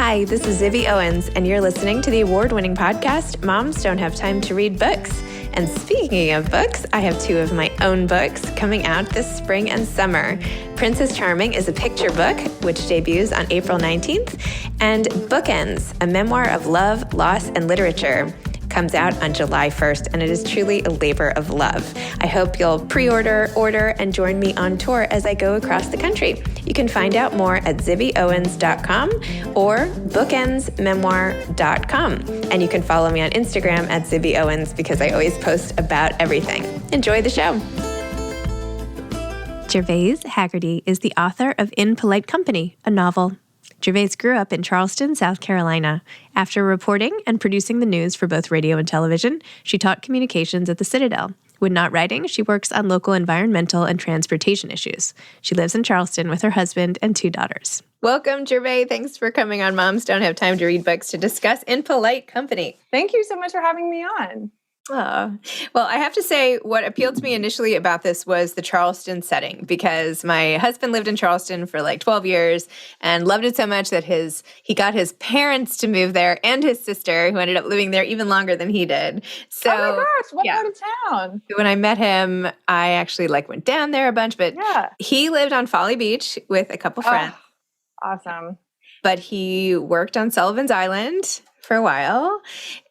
Hi, this is Zibby Owens, and you're listening to the award-winning podcast, Moms Don't Have Time to Read Books. And speaking of books, I have two of my own books coming out this spring and summer. Princess Charming is a picture book, which debuts on April 19th, and Bookends, a memoir of love, loss, and literature, comes out on July 1st, and it is truly a labor of love. I hope you'll pre-order, order, and join me on tour as I go across the country. You can find out more at zibbyowens.com or bookendsmemoir.com. And you can follow me on Instagram at zibbyowens because I always post about everything. Enjoy the show. Gervais Hagerty is the author of In Polite Company, a novel. Gervais grew up in Charleston, South Carolina. After reporting and producing the news for both radio and television, she taught communications at the Citadel. When not writing, she works on local environmental and transportation issues. She lives in Charleston with her husband and two daughters. Welcome, Gervais. Thanks for coming on Moms Don't Have Time to Read Books to discuss In Polite Company. Thank you so much for having me on. Oh, well, I have to say what appealed to me initially about this was the Charleston setting, because my husband lived in Charleston for like 12 years and loved it so much that he got his parents to move there and his sister, who ended up living there even longer than he did. So, oh my gosh, what part of town? When I met him, I actually went down there a bunch, but he lived on Folly Beach with a couple friends. Awesome. But he worked on Sullivan's Island for a while,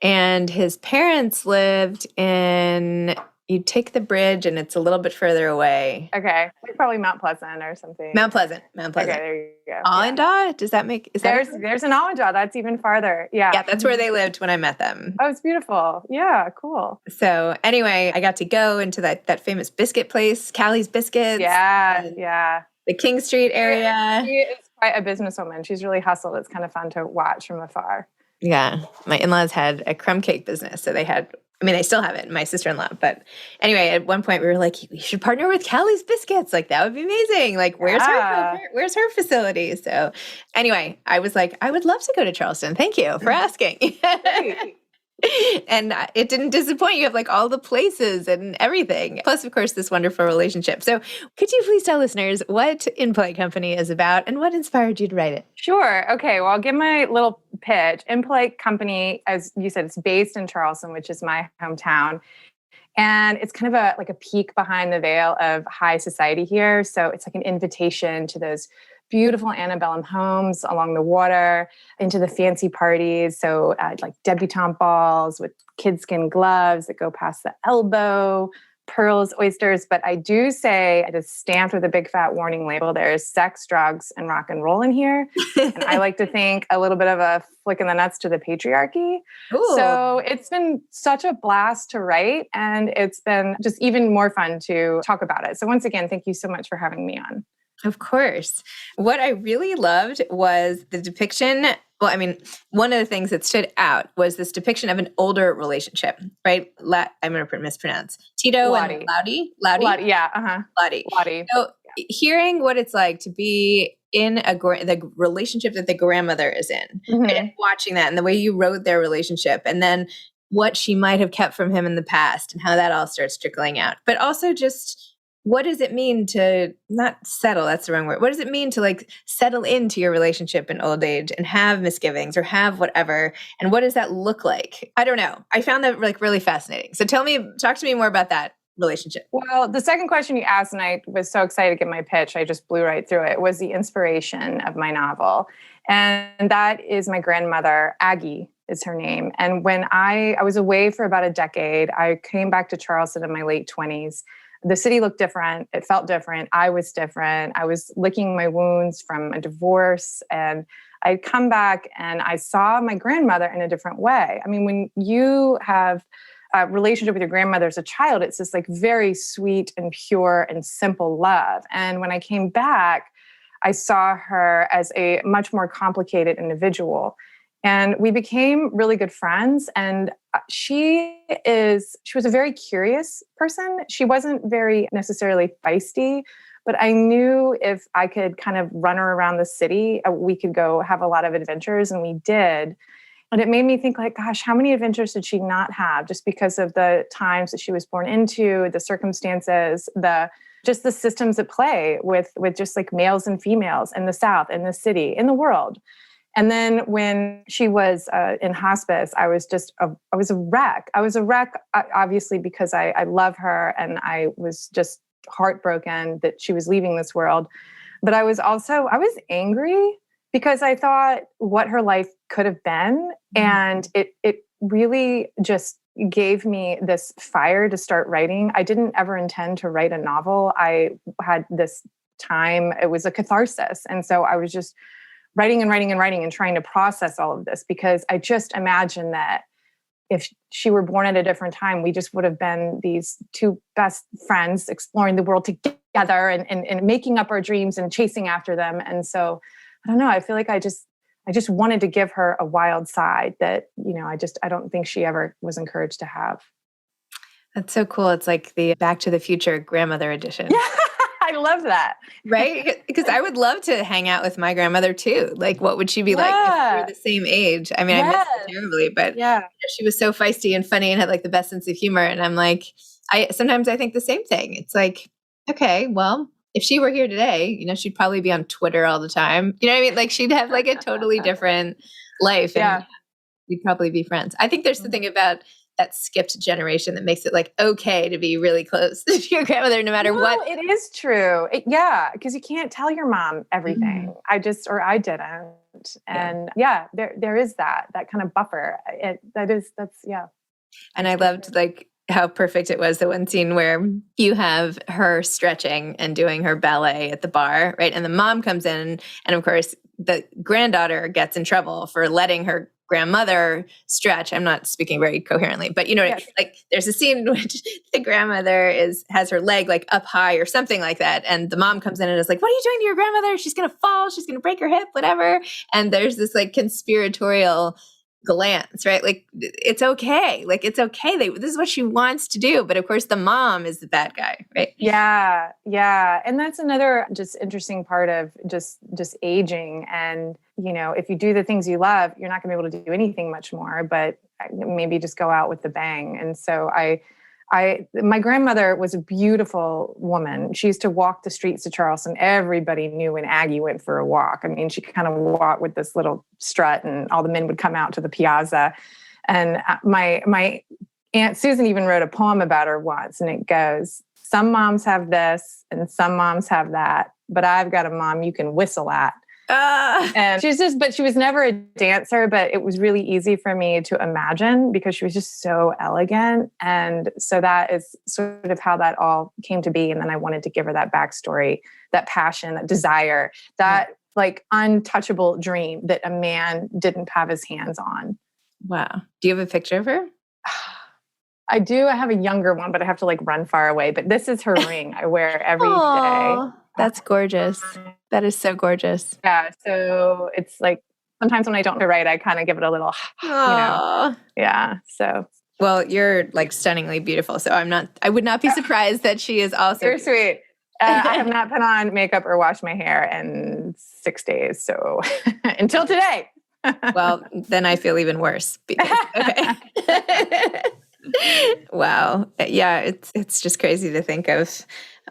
and his parents lived in, you take the bridge and it's a little bit further away. Okay. Like probably Mount Pleasant or something. Mount Pleasant. Okay, there you go. Allendale? Does that make, there's an Allendale. That's even farther. Yeah. Yeah, that's where they lived when I met them. Oh, it's beautiful. Yeah, cool. So anyway, I got to go into that famous biscuit place, Callie's Biscuits. Yeah. The King Street area. She is quite a businesswoman. She's really hustled. It's kind of fun to watch from afar. Yeah. My in-laws had a crumb cake business. So they still have it, my sister-in-law. But anyway, at one point we were like, we should partner with Callie's Biscuits. Like, that would be amazing. Like, where's her facility? So anyway, I was like, I would love to go to Charleston. Thank you for asking. And it didn't disappoint. You have like all the places and everything. Plus, of course, this wonderful relationship. So could you please tell listeners what In Polite Company is about and what inspired you to write it? Sure. Okay. Well, I'll give my little pitch. In Polite Company, as you said, it's based in Charleston, which is my hometown. And it's kind of a peek behind the veil of high society here. So it's like an invitation to those beautiful antebellum homes along the water, into the fancy parties. So like debutante balls with kidskin gloves that go past the elbow, pearls, oysters. But I do say, it is stamped with a big fat warning label, there's sex, drugs, and rock and roll in here. And I like to think a little bit of a flick in the nuts to the patriarchy. Ooh. So it's been such a blast to write, and it's been just even more fun to talk about it. So once again, thank you so much for having me on. Of course. What I really loved was the depiction. Well, I mean, one of the things that stood out was this depiction of an older relationship, right? I'm going to mispronounce. Tito and Lottie. Yeah. Lottie. So hearing what it's like to be in the relationship that the grandmother is in, and watching that and the way you wrote their relationship, and then what she might have kept from him in the past and how that all starts trickling out. But also just, what does it mean to not settle? That's the wrong word. What does it mean to like settle into your relationship in old age and have misgivings or have whatever? And what does that look like? I don't know. I found that like really fascinating. So talk to me more about that relationship. Well, the second question you asked, and I was so excited to get my pitch, I just blew right through it, was the inspiration of my novel. And that is my grandmother, Aggie is her name. And when I was away for about a decade, I came back to Charleston in my late 20s. The city looked different. It felt different. I was different. I was licking my wounds from a divorce. And I'd come back and I saw my grandmother in a different way. I mean, when you have a relationship with your grandmother as a child, it's this like very sweet and pure and simple love. And when I came back, I saw her as a much more complicated individual. And we became really good friends. And she was a very curious person. She wasn't very necessarily feisty, but I knew if I could kind of run her around the city, we could go have a lot of adventures, and we did. And it made me think like, gosh, how many adventures did she not have just because of the times that she was born into, the circumstances, just the systems at play with just like males and females in the South, in the city, in the world. And then when she was in hospice, I was a wreck. I was a wreck, obviously, because I love her and I was just heartbroken that she was leaving this world. But I was angry because I thought what her life could have been. And it really just gave me this fire to start writing. I didn't ever intend to write a novel. I had this time, it was a catharsis. And so I was just writing and writing and writing and trying to process all of this, because I just imagined that if she were born at a different time, we just would have been these two best friends exploring the world together and making up our dreams and chasing after them. And so, I don't know, I feel like I just wanted to give her a wild side that, I don't think she ever was encouraged to have. That's so cool. It's like the Back to the Future grandmother edition. Yeah. I love that. Right? Because I would love to hang out with my grandmother too. Like, what would she be like if we were the same age? I mean, I miss her terribly, but she was so feisty and funny and had like the best sense of humor. And I'm like, sometimes I think the same thing. It's like, okay, well, if she were here today, she'd probably be on Twitter all the time. You know what I mean? Like, she'd have like a totally different life and we'd probably be friends. I think there's something about that skipped generation that makes it like okay to be really close to your grandmother no matter what. It is true. Because you can't tell your mom everything. I didn't. And there is that kind of buffer. That's. And I loved like how perfect it was, the one scene where you have her stretching and doing her ballet at the bar, right? And the mom comes in and of course the granddaughter gets in trouble for letting her grandmother stretch. I'm not speaking very coherently, but like there's a scene in which the grandmother has her leg like up high or something like that. And the mom comes in and is like, what are you doing to your grandmother? She's going to fall. She's going to break her hip, whatever. And there's this like conspiratorial glance, right? Like, it's okay. Like, it's okay. This is what she wants to do. But of course, the mom is the bad guy, right? Yeah. Yeah. And that's another just interesting part of just aging. And, if you do the things you love, you're not going to be able to do anything much more, but maybe just go out with the bang. And so my grandmother was a beautiful woman. She used to walk the streets of Charleston. Everybody knew when Aggie went for a walk. I mean, she kind of walked with this little strut and all the men would come out to the piazza. And my Aunt Susan even wrote a poem about her once. And it goes, some moms have this and some moms have that, but I've got a mom you can whistle at. And she was never a dancer, but it was really easy for me to imagine because she was just so elegant. And so that is sort of how that all came to be. And then I wanted to give her that backstory, that passion, that desire, that like untouchable dream that a man didn't have his hands on. Wow. Do you have a picture of her? I do. I have a younger one, but I have to like run far away. But this is her ring I wear every day. That's gorgeous. That is so gorgeous. Yeah. So it's like sometimes when I don't write, I kind of give it a little, Yeah. So. Well, you're like stunningly beautiful. So I would not be surprised that she is also. You're sweet. I have not put on makeup or washed my hair in 6 days. So until today. Well, then I feel even worse. Okay. Wow. Yeah. It's just crazy to think of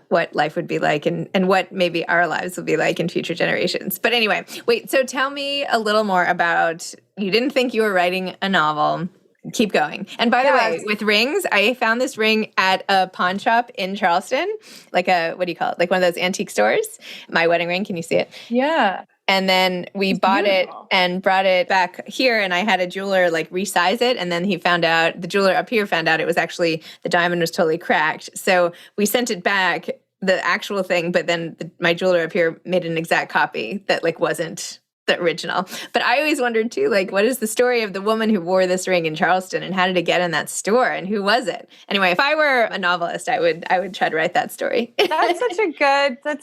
what life would be like and what maybe our lives will be like in future generations. But anyway, wait, so tell me a little more about, you didn't think you were writing a novel. Keep going. And by the way, with rings, I found this ring at a pawn shop in Charleston, like what do you call it? Like one of those antique stores. My wedding ring. Can you see it? Yeah. And then we bought it and brought it back here, and I had a jeweler like resize it. And then the jeweler up here found out it was actually, the diamond was totally cracked. So we sent it back, the actual thing, but then my jeweler up here made an exact copy that like wasn't the original. But I always wondered too, like, what is the story of the woman who wore this ring in Charleston, and how did it get in that store, and who was it? Anyway, if I were a novelist, I would try to write that story. That's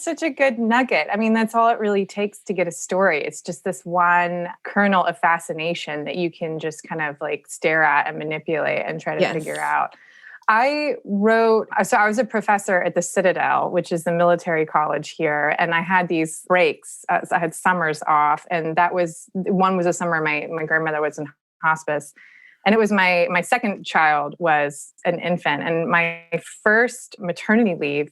such a good nugget. I mean, that's all it really takes to get a story. It's just this one kernel of fascination that you can just kind of like stare at and manipulate and try to figure out. I was a professor at the Citadel, which is the military college here. And I had these breaks. So I had summers off. And one was a summer my grandmother was in hospice. And it was my second child was an infant. And my first maternity leave,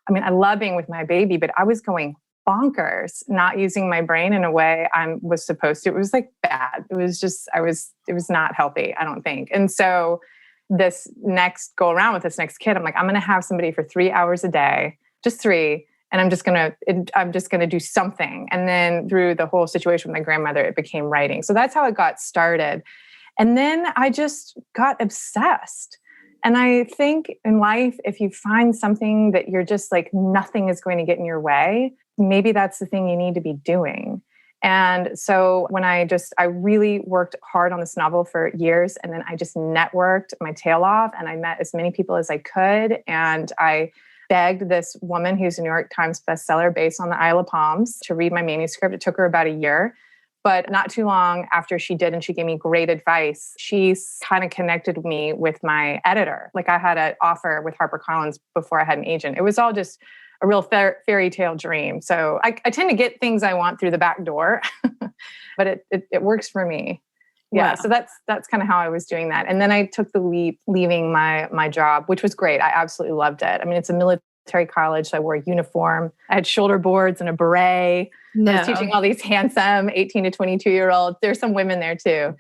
I mean, I love being with my baby, but I was going bonkers, not using my brain in a way I was supposed to. It was like bad. It was just, it was not healthy, I don't think. And so this next go around with this next kid, I'm like, I'm going to have somebody for 3 hours a day, just 3. And I'm just going to do something. And then through the whole situation with my grandmother, it became writing. So that's how it got started. And then I just got obsessed. And I think in life, if you find something that you're just like, nothing is going to get in your way, maybe that's the thing you need to be doing. And so when I really worked hard on this novel for years, and then I just networked my tail off, and I met as many people as I could. And I begged this woman who's a New York Times bestseller based on the Isle of Palms to read my manuscript. It took her about a year, but not too long after she did, and she gave me great advice, she kind of connected me with my editor. Like I had an offer with HarperCollins before I had an agent. It was all just a real fairy tale dream. So I tend to get things I want through the back door, but it works for me. Yeah. Wow. So that's kind of how I was doing that. And then I took the leap, leaving my job, which was great. I absolutely loved it. I mean, it's a military college, so I wore a uniform. I had shoulder boards and a beret. No. I was teaching all these handsome 18 to 22-year-olds. There's some women there too.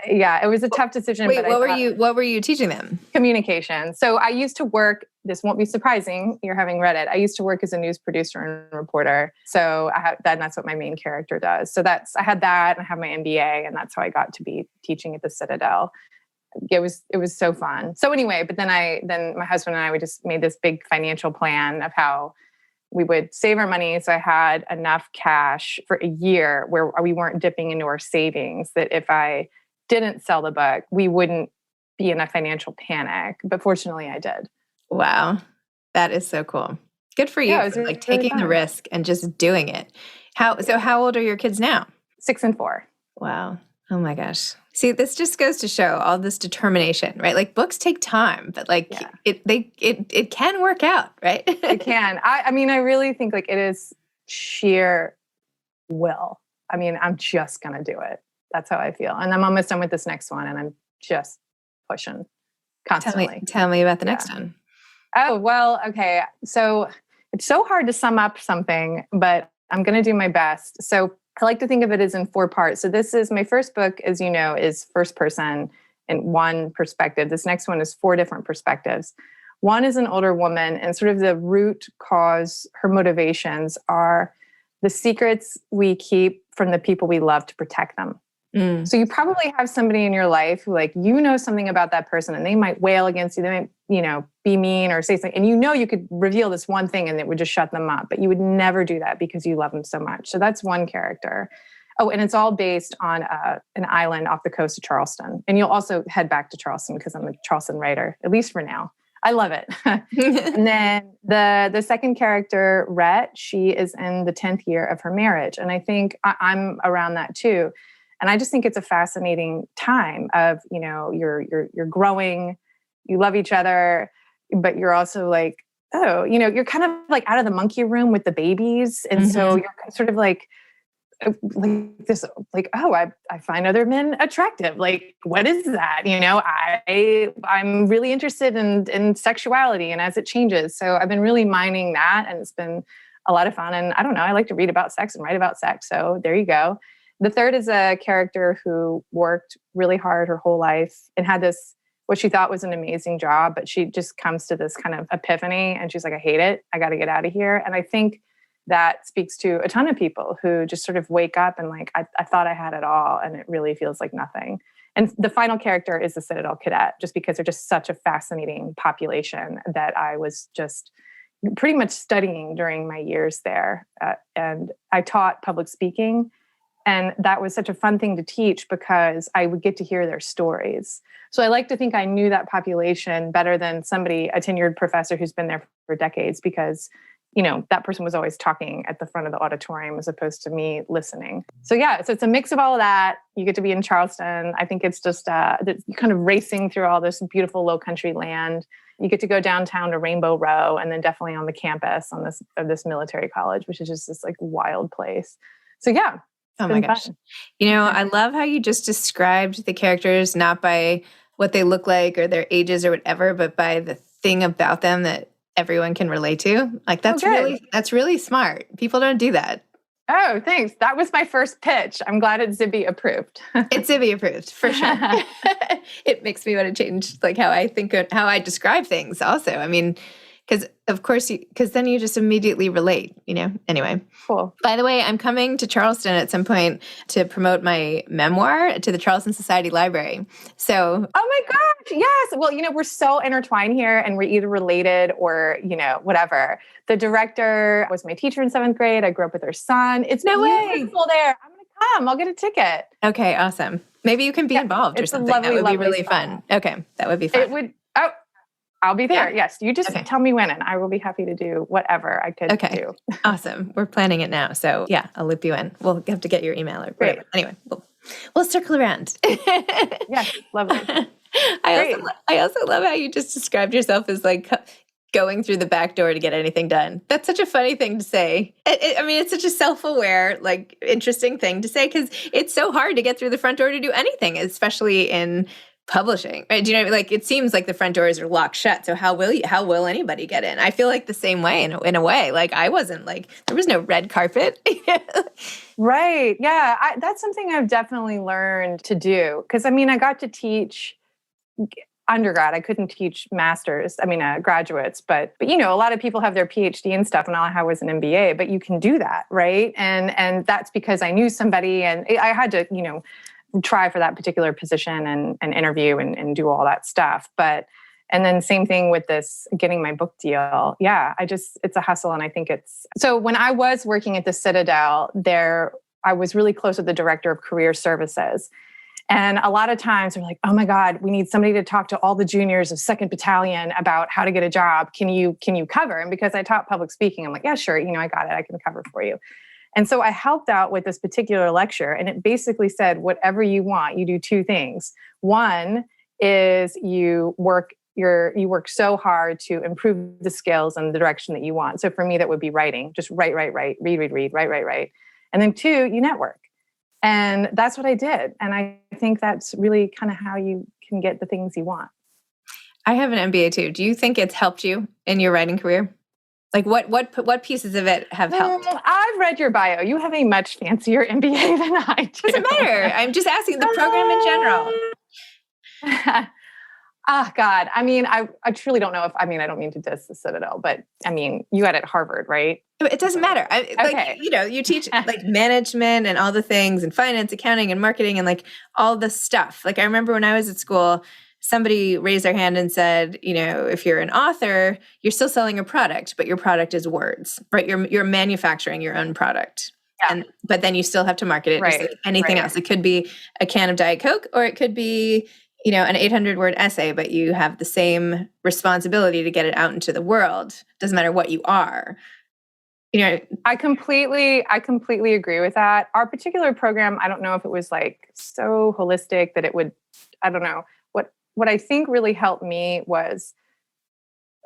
Yeah, it was a tough decision. Wait, what were you teaching them? Communication. So I used to work, this won't be surprising, you're having read it. I used to work as a news producer and reporter. So that's what my main character does. So I had that, and I have my MBA, and that's how I got to be teaching at the Citadel. It was so fun. So anyway, but then my husband and I, we just made this big financial plan of how we would save our money. So I had enough cash for a year where we weren't dipping into our savings, that if I didn't sell the book, we wouldn't be in a financial panic. But fortunately, I did. Wow. That is so cool. Good for you. Yeah, for like taking the risk and just doing it. How old are your kids now? 6 and 4. Wow. Oh my gosh. See, this just goes to show all this determination, right? Like books take time, but like it can work out, right? It can. I mean, I really think like it is sheer will. I mean, I'm just going to do it. That's how I feel. And I'm almost done with this next one, and I'm just pushing constantly. Tell me about the next one. Oh, well, okay. So it's so hard to sum up something, but I'm going to do my best. So I like to think of it as in 4 parts. So this is my first book, as you know, is first person in one perspective. This next one is 4 different perspectives. One is an older woman, and sort of the root cause, her motivations are the secrets we keep from the people we love to protect them. So you probably have somebody in your life who, like, you know something about that person, and they might wail against you. They might, be mean or say something. And you could reveal this one thing and it would just shut them up. But you would never do that because you love them so much. So that's one character. Oh, and it's all based on an island off the coast of Charleston. And you'll also head back to Charleston because I'm a Charleston writer, at least for now. I love it. And then the second character, Rhett, she is in the 10th year of her marriage. And I think I'm around that too. And I just think it's a fascinating time of, you're growing, you love each other, but you're also like, you're kind of like out of the monkey room with the babies. And so you're sort of like this, like, I find other men attractive. Like, what is that? I'm really interested in sexuality and as it changes. So I've been really mining that, and it's been a lot of fun. And I don't know, I like to read about sex and write about sex. So there you go. The third is a character who worked really hard her whole life and had this, what she thought was an amazing job, but she just comes to this kind of epiphany and she's like, I hate it. I got to get out of here. And I think that speaks to a ton of people who just sort of wake up and like, I thought I had it all, and it really feels like nothing. And the final character is the Citadel Cadet, just because they're just such a fascinating population that I was just pretty much studying during my years there. And I taught public speaking. And that was such a fun thing to teach because I would get to hear their stories. So I like to think I knew that population better than a tenured professor who's been there for decades, because, that person was always talking at the front of the auditorium as opposed to me listening. So yeah, so it's a mix of all of that. You get to be in Charleston. I think it's just kind of racing through all this beautiful low country land. You get to go downtown to Rainbow Row, and then definitely on the campus of this military college, which is just this like wild place. So yeah. Oh my gosh. Fun. I love how you just described the characters, not by what they look like or their ages or whatever, but by the thing about them that everyone can relate to. Like that's really smart. People don't do that. Oh, thanks. That was my first pitch. I'm glad it's Zibby approved. It's Zibby approved for sure. It makes me want to change like how I think, how I describe things also. I mean, because of course, because then you just immediately relate, Anyway. Cool. By the way, I'm coming to Charleston at some point to promote my memoir to the Charleston Society Library. So. Oh my gosh, yes. Well, we're so intertwined here and we're either related or, whatever. The director was my teacher in 7th grade. I grew up with her son. It's beautiful there. I'm going to come. I'll get a ticket. Okay, awesome. Maybe you can be involved or something. That would be really fun. Okay, that would be fun. It would. Oh, I'll be there. Yeah. Yes. You just tell me when and I will be happy to do whatever I could do. Awesome. We're planning it now. So yeah, I'll loop you in. We'll have to get your email or whatever. Anyway, we'll circle around. Yes. Lovely. I also love how you just described yourself as like going through the back door to get anything done. That's such a funny thing to say. I mean, it's such a self-aware, like interesting thing to say because it's so hard to get through the front door to do anything, especially in publishing, right? Do you know, like it seems like the front doors are locked shut. So how will anybody get in? I feel like the same way in a way. Like I wasn't like, there was no red carpet. Right. Yeah. That's something I've definitely learned to do. Cause I mean, I got to teach undergrad. I couldn't teach graduates, but a lot of people have their PhD and stuff and all I had was an MBA, but you can do that. Right. And that's because I knew somebody and I had to, try for that particular position and interview and do all that stuff. And then same thing with this, getting my book deal. Yeah, it's a hustle. And I think so when I was working at the Citadel there, I was really close with the director of career services. And a lot of times we're like, oh my God, we need somebody to talk to all the juniors of 2nd Battalion about how to get a job. Can you cover? And because I taught public speaking, I'm like, yeah, sure. I got it. I can cover for you. And so I helped out with this particular lecture and it basically said, whatever you want, you do 2 things. One is you work so hard to improve the skills and the direction that you want. So for me, that would be writing, just write, read, write. And then 2, you network. And that's what I did. And I think that's really kind of how you can get the things you want. I have an MBA too. Do you think it's helped you in your writing career? Like what pieces of it have helped? I've read your bio. You have a much fancier MBA than I do. Doesn't matter. I'm just asking the program in general. God. I mean, I truly don't know I don't mean to diss the Citadel, but I mean, you had it at Harvard, right? It doesn't matter. Like, you teach like management and all the things and finance, accounting and marketing and like all the stuff. Like I remember when I was at school, somebody raised their hand and said, if you're an author, you're still selling a product, but your product is words, right? You're manufacturing your own product. Yeah. But then you still have to market it just like anything else. It could be a can of Diet Coke or it could be, an 800-word essay, but you have the same responsibility to get it out into the world. Doesn't matter what you are. I completely agree with that. Our particular program, I don't know if it was like so holistic that it would, I don't know. What I think really helped me was,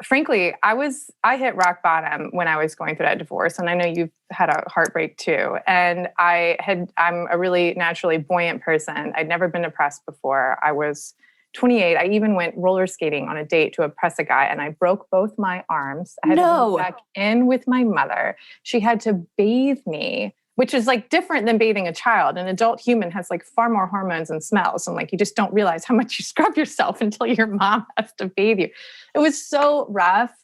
frankly, I hit rock bottom when I was going through that divorce. And I know you've had a heartbreak too. And I'm a really naturally buoyant person. I'd never been depressed before. I was 28. I even went roller skating on a date to impress a guy and I broke both my arms. I had to go back in with my mother. She had to bathe me, which is like different than bathing a child. An adult human has like far more hormones and smells. And like, you just don't realize how much you scrub yourself until your mom has to bathe you. It was so rough.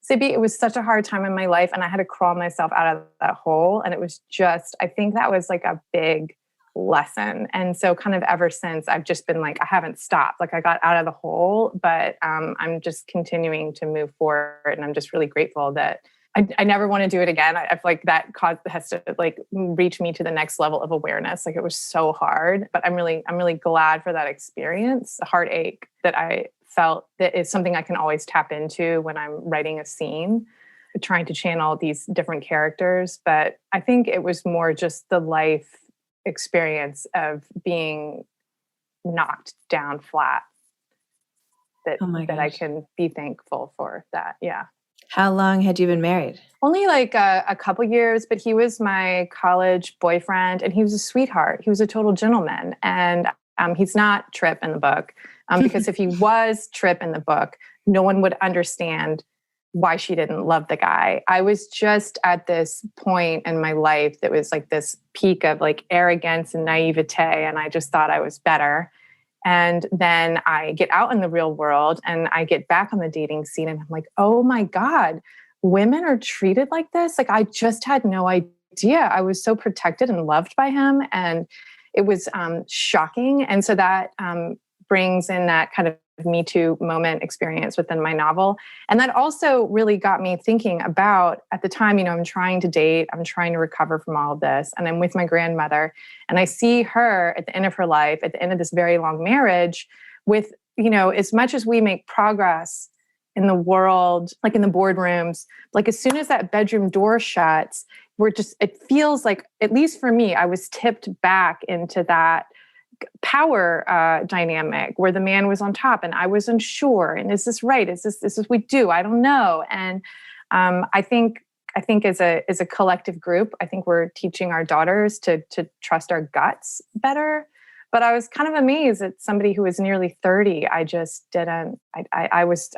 Zibby, it was such a hard time in my life. And I had to crawl myself out of that hole. And it was just, I think that was like a big lesson. And so kind of ever since I've just been like, I haven't stopped. Like I got out of the hole, but I'm just continuing to move forward. And I'm just really grateful that I never want to do it again. I feel like that has to like reach me to the next level of awareness. Like it was so hard, but I'm really glad for that experience, the heartache that I felt that is something I can always tap into when I'm writing a scene, trying to channel these different characters. But I think it was more just the life experience of being knocked down flat that I can be thankful for that. Yeah. How long had you been married? Only like a couple years, but he was my college boyfriend and he was a sweetheart. He was a total gentleman. And he's not Trip in the book because if he was Trip in the book, no one would understand why she didn't love the guy. I was just at this point in my life that was like this peak of like arrogance and naivete. And I just thought I was better. And then I get out in the real world and I get back on the dating scene and I'm like, oh my God, women are treated like this. Like I just had no idea. I was so protected and loved by him. And it was shocking. And so that brings in that kind of Me Too moment experience within my novel. And that also really got me thinking about, at the time, I'm trying to date, I'm trying to recover from all of this. And I'm with my grandmother and I see her at the end of her life, at the end of this very long marriage with, as much as we make progress in the world, like in the boardrooms, like as soon as that bedroom door shuts, it feels like, at least for me, I was tipped back into that power dynamic where the man was on top and I was unsure. And is this right? Is this what we do? I don't know. And I think as a collective group, I think we're teaching our daughters to trust our guts better. But I was kind of amazed at somebody who was nearly 30. I just didn't. I was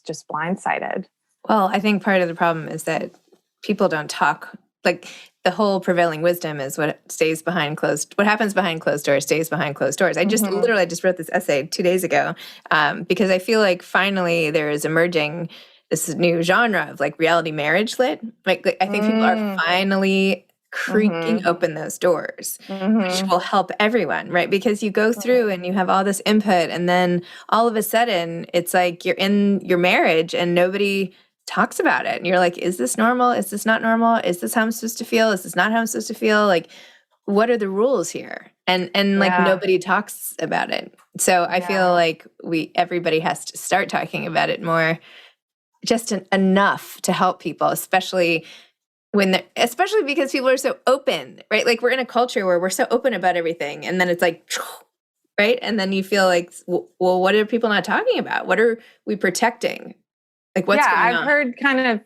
just blindsided. Well, I think part of the problem is that people don't talk. Like the whole prevailing wisdom is what happens behind closed doors stays behind closed doors. I just wrote this essay 2 days ago because I feel like finally there is emerging this new genre of like reality marriage lit. Like I think people are finally creaking open those doors, which will help everyone, right? Because you go through and you have all this input and then all of a sudden it's like you're in your marriage and nobody talks about it. And you're like, is this normal? Is this not normal? Is this how I'm supposed to feel? Is this not how I'm supposed to feel? Like, what are the rules here? And like nobody talks about it. So I feel like everybody has to start talking about it more, just enough to help people, especially because people are so open, right? Like we're in a culture where we're so open about everything. And then it's like, right? And then you feel like, well, what are people not talking about? What are we protecting? Like what's going on? I've heard kind of,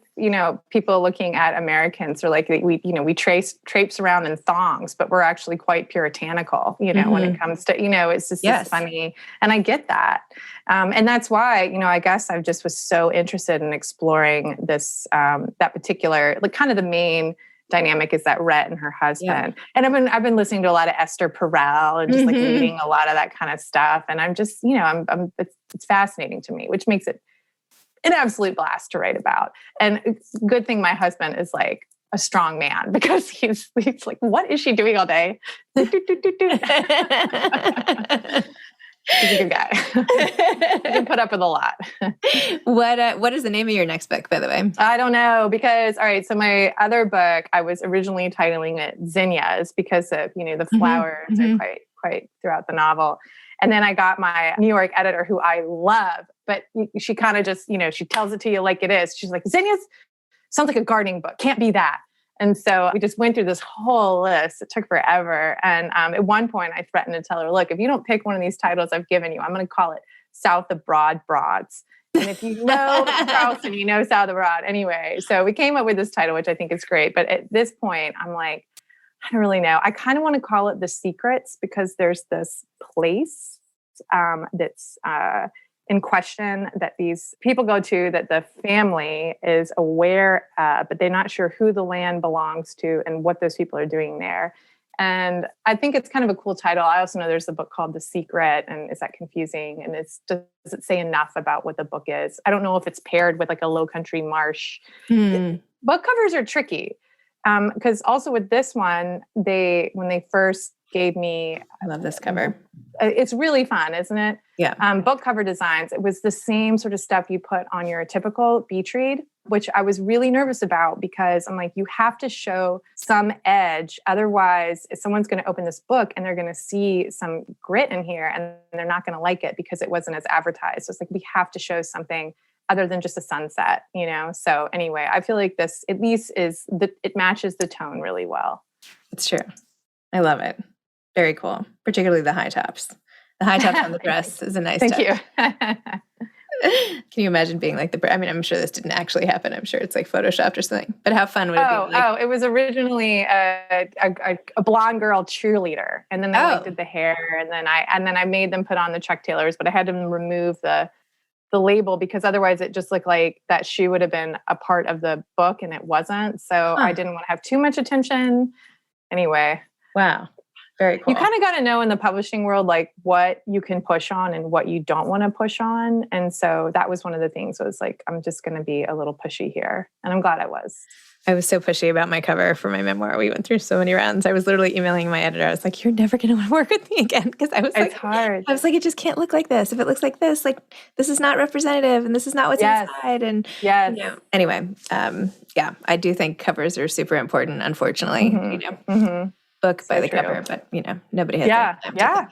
people looking at Americans are like, we traipse around in thongs, but we're actually quite puritanical, when it comes to, it's just this funny. And I get that. And that's why, I guess I just was so interested in exploring this, that particular, like kind of the main dynamic is that Rhett and her husband. Yeah. And I've been listening to a lot of Esther Perel and just like reading a lot of that kind of stuff. And I'm just, it's fascinating to me, which makes it an absolute blast to write about. And good thing my husband is like a strong man because he's like, what is she doing all day? He's a good guy. You can put up with a lot. What is the name of your next book, by the way? I don't know because, all right, so my other book, I was originally titling it Zinnias because of, the flowers are quite throughout the novel. And then I got my New York editor who I love, but she kind of just, she tells it to you like it is. She's like, Zinnias sounds like a gardening book. Can't be that. And so we just went through this whole list. It took forever. And at one point I threatened to tell her, look, if you don't pick one of these titles I've given you, I'm going to call it South of Broad Broads. And if you know Charleston, you know South of Broad. Anyway, so we came up with this title, which I think is great. But at this point, I'm like, I don't really know. I kind of want to call it The Secrets because there's this place that's in question that these people go to that the family is aware of, but they're not sure who the land belongs to and what those people are doing there. And I think it's kind of a cool title. I also know there's a book called The Secret, and is that confusing? And does it say enough about what the book is? I don't know if it's paired with like a low country marsh. Book covers are tricky. Because also with this one, when they first gave me, I love this cover. It's really fun, isn't it? Yeah. Book cover designs. It was the same sort of stuff you put on your typical beach read, which I was really nervous about because I'm like, you have to show some edge. Otherwise, if someone's going to open this book and they're going to see some grit in here and they're not going to like it because it wasn't as advertised. So it's like, we have to show something other than just a sunset, So anyway, I feel like this at least it matches the tone really well. It's true. I love it. Very cool. Particularly the high tops. The high tops on the dress is a nice touch. Thank you. Can you imagine being like I'm sure this didn't actually happen. I'm sure it's like photoshopped or something. But how fun would it be? It was originally a blonde girl cheerleader, and then they did the hair, and then I made them put on the Chuck Taylors, but I had them remove the the label, because otherwise it just looked like that shoe would have been a part of the book and it wasn't. So I didn't want to have too much attention. Anyway. Wow. Very cool. You kind of got to know in the publishing world, like what you can push on and what you don't want to push on. And so that was one of the things, was like, I'm just going to be a little pushy here. And I'm glad I was. I was so pushy about my cover for my memoir. We went through so many rounds. I was literally emailing my editor. I was like, you're never going to want to work with me again. Because I was it's hard. I was like, it just can't look like this. If it looks like this is not representative and this is not what's inside. And anyway, I do think covers are super important, unfortunately, book by the cover, but nobody has that time.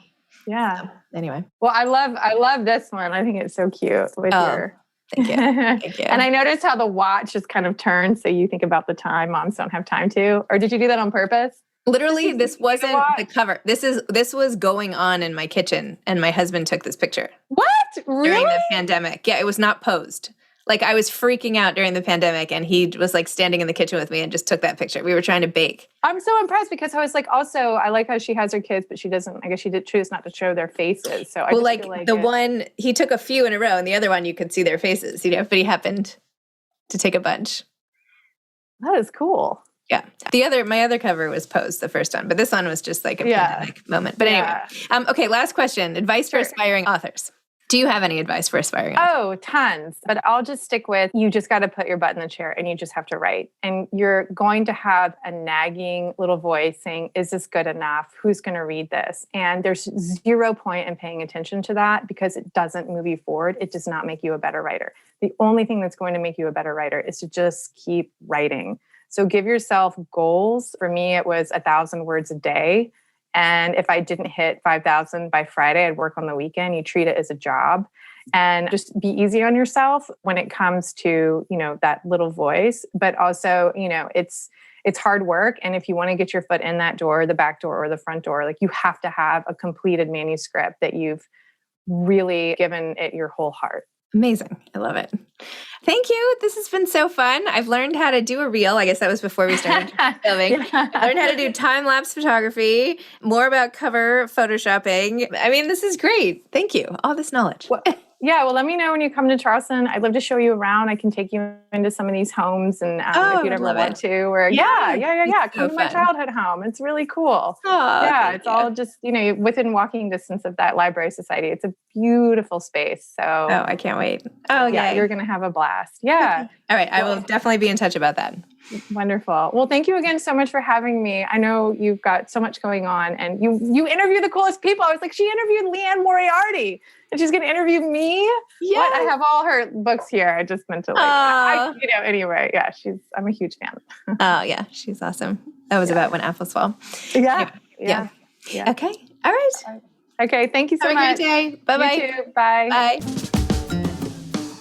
Yeah. So, anyway. Well, I love this one. I think it's so cute with your... Thank you. Thank you. And I noticed how the watch just kind of turns, so you think about the time moms don't have time to. Or did you do that on purpose? Literally, this wasn't the cover. This was going on in my kitchen, and my husband took this picture. What? Really? During the pandemic. Yeah, it was not posed. Like, I was freaking out during the pandemic, and he was like standing in the kitchen with me and just took that picture. We were trying to bake. I'm so impressed, because I was like, also, I like how she has her kids, but she doesn't, I guess she did choose not to show their faces. So I feel like the one, he took a few in a row, and the other one you could see their faces, but he happened to take a bunch. That is cool. Yeah. My other cover was posed, the first one, but this one was just like a pandemic moment. But anyway, okay, last question. Advice for aspiring authors. Do you have any advice for aspiring authors? Oh, tons. But I'll just stick with, you just got to put your butt in the chair and you just have to write. And you're going to have a nagging little voice saying, is this good enough? Who's going to read this? And there's zero point in paying attention to that, because it doesn't move you forward. It does not make you a better writer. The only thing that's going to make you a better writer is to just keep writing. So give yourself goals. For me, it was 1,000 words a day. And if I didn't hit 5,000 by Friday, I'd work on the weekend. You treat it as a job, and just be easy on yourself when it comes to, that little voice. But also, it's hard work. And if you want to get your foot in that door, the back door or the front door, like, you have to have a completed manuscript that you've really given it your whole heart. Amazing. I love it. Thank you. This has been so fun. I've learned how to do a reel. I guess that was before we started filming. I learned how to do time-lapse photography, more about cover photoshopping. I mean, this is great. Thank you. All this knowledge. Well, let me know when you come to Charleston. I'd love to show you around. I can take you into some of these homes, and if you'd ever want to. Or come to my childhood home. It's really cool. It's all just within walking distance of that library society. It's a beautiful space. So I can't wait. You're gonna have a blast. Yeah. Okay. All right, I will definitely be in touch about that. Wonderful. Well, thank you again so much for having me. I know you've got so much going on, and you interview the coolest people. I was like, she interviewed Leanne Moriarty, and she's going to interview me. Yeah, I have all her books here. I just meant to anyway. Yeah, I'm a huge fan. Oh yeah, she's awesome. That was about When Apples Fall. Yeah. Anyway, yeah. Okay. All right. Okay. Thank you so much. Have a great day. Bye-bye. You too. Bye. Bye.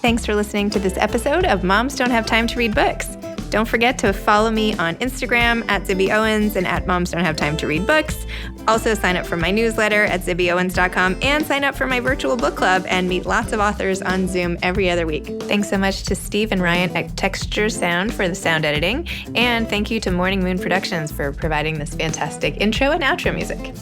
Thanks for listening to this episode of Moms Don't Have Time to Read Books. Don't forget to follow me on Instagram at Zibby Owens and at Moms Don't Have Time to Read Books. Also sign up for my newsletter at zibbyowens.com and sign up for my virtual book club and meet lots of authors on Zoom every other week. Thanks so much to Steve and Ryan at Texture Sound for the sound editing. And thank you to Morning Moon Productions for providing this fantastic intro and outro music.